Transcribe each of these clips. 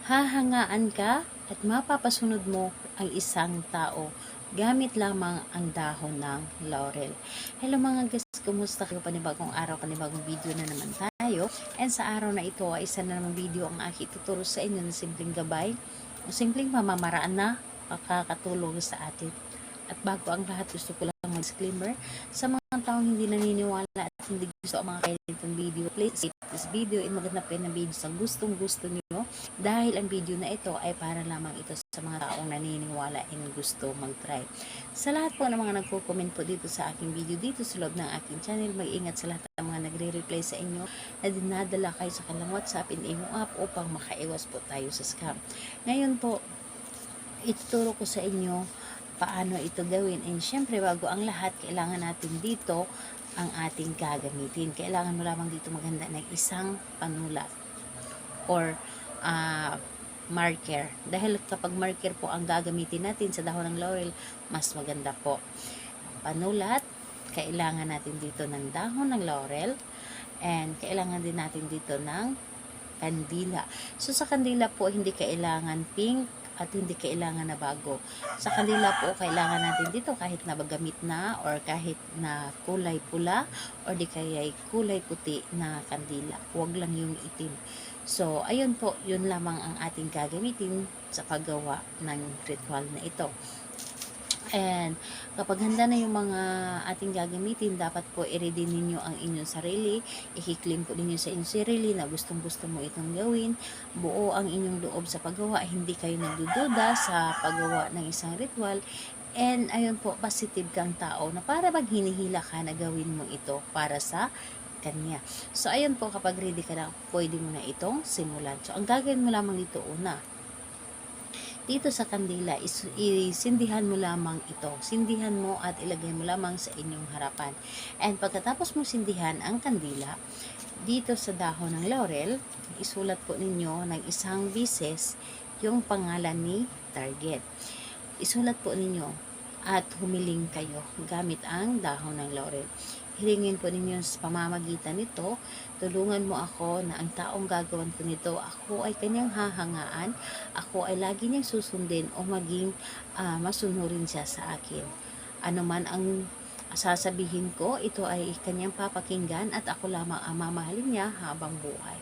Hahangaan ka at mapapasunod mo ang isang tao gamit lamang ang dahon ng laurel. Hello mga guys, kumusta kayo? Panibagong araw, panibagong video na naman tayo. And sa araw na ito ay isa na namang video ang aking ituturo sa inyo na simpleng gabay o simpleng pamamaraan na makakatulong sa atin. At bago ang lahat, gusto ko lang mag-disclaimer sa mga taong hindi naniniwala at hindi gusto ang mga kailanitong video. Please skip this video and maghanap kayo ng video sa gustong-gusto niyo dahil ang video na ito ay para lamang ito sa mga taong naniniwala and gusto mag-try. Sa lahat po ng mga nagko-comment po dito sa aking video, dito sa loob ng aking channel, mag-ingat sa lahat ng mga nagre-reply sa inyo na dinadala kayo sa kanilang WhatsApp and imo app upang makaiwas po tayo sa scam. Ngayon po, ituturo ko sa inyo paano ito gawin. And syempre, bago ang lahat, kailangan natin dito ang ating gagamitin. Kailangan mo lamang dito maghanda ng isang panulat or marker. Dahil kapag marker po ang gagamitin natin sa dahon ng laurel, mas maganda po. Panulat, kailangan natin dito ng dahon ng laurel, and kailangan din natin dito ng kandila. So sa kandila po, hindi kailangan pink at hindi kailangan na bago. Sa kandila po, kailangan natin dito kahit na gamit na or kahit na kulay pula or di kaya kulay puti na kandila. Huwag lang yung itim. So, ayun po, yun lamang ang ating gagamitin sa paggawa ng ritual na ito. And kapag handa na yung mga ating gagamitin, dapat po i-ready ninyo ang inyong sarili. I-claim po ninyo sa inyong sarili na gustong-gusto mo itong gawin. Buo ang inyong loob sa paggawa. Hindi kayo nagdududa sa paggawa ng isang ritual. And ayun po, positive kang tao na para bang hinihila ka na gawin mo ito para sa kanya. So ayun po, kapag ready ka na, pwede mo na itong simulan. So ang gagawin mo lamang dito una, dito sa kandila, isindihan mo lamang ito. Sindihan mo at ilagay mo lamang sa inyong harapan. And pagkatapos mo sindihan ang kandila, dito sa dahon ng laurel, isulat po ninyo ng isang bises yung pangalan ni target. Isulat po ninyo at humiling kayo gamit ang dahon ng laurel. Hilingin po ninyo sa pamamagitan nito, tulungan mo ako na ang taong gagawan ko nito, ako ay kanyang hahangaan, ako ay lagi niyang susundin o maging masunurin siya sa akin. Ano man ang sasabihin ko, ito ay kanyang papakinggan at ako lamang ang mamahalin niya habang buhay.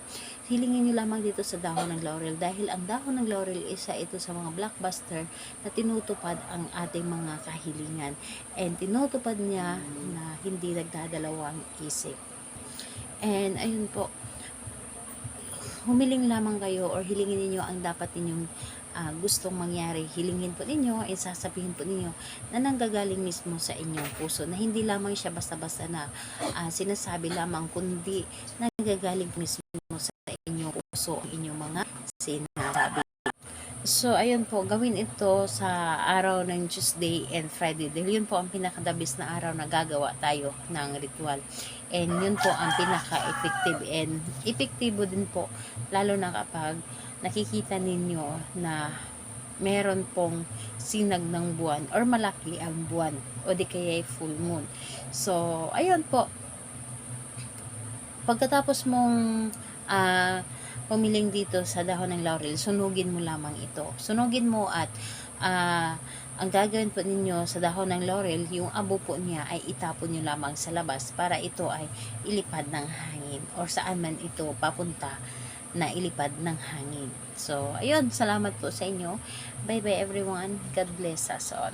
Hilingin niyo lamang dito sa dahon ng laurel dahil ang dahon ng laurel isa ito sa mga blockbuster na tinutupad ang ating mga kahilingan and tinutupad niya na hindi nagdadalawang isip. And ayun po, humiling lamang kayo or hilingin niyo ang dapat ninyong gustong mangyari. Hilingin po ninyo, sasabihin po ninyo na nanggagaling mismo sa inyong puso, na hindi lamang siya basta-basta na sinasabi lamang, kundi nanggagaling mismo sa inyong puso ang inyong mga sinasabi. So, ayun po, gawin ito sa araw ng Tuesday and Friday. Dahil yun po ang pinakadabis na araw na gagawa tayo ng ritual. And yun po ang pinaka-effective and epektibo din po, lalo na kapag nakikita ninyo na meron pong sinag ng buwan or malaki ang buwan o di kaya full moon. So, ayun po. Pagkatapos mong pumiling dito sa dahon ng laurel, sunugin mo lamang ito. Sunugin mo at ang gagawin po ninyo sa dahon ng laurel, yung abo po niya ay itapon nyo lamang sa labas para ito ay ilipad ng hangin or saan man ito papunta na ilipad ng hangin. So, ayun, salamat po sa inyo. Bye-bye everyone. God bless us all.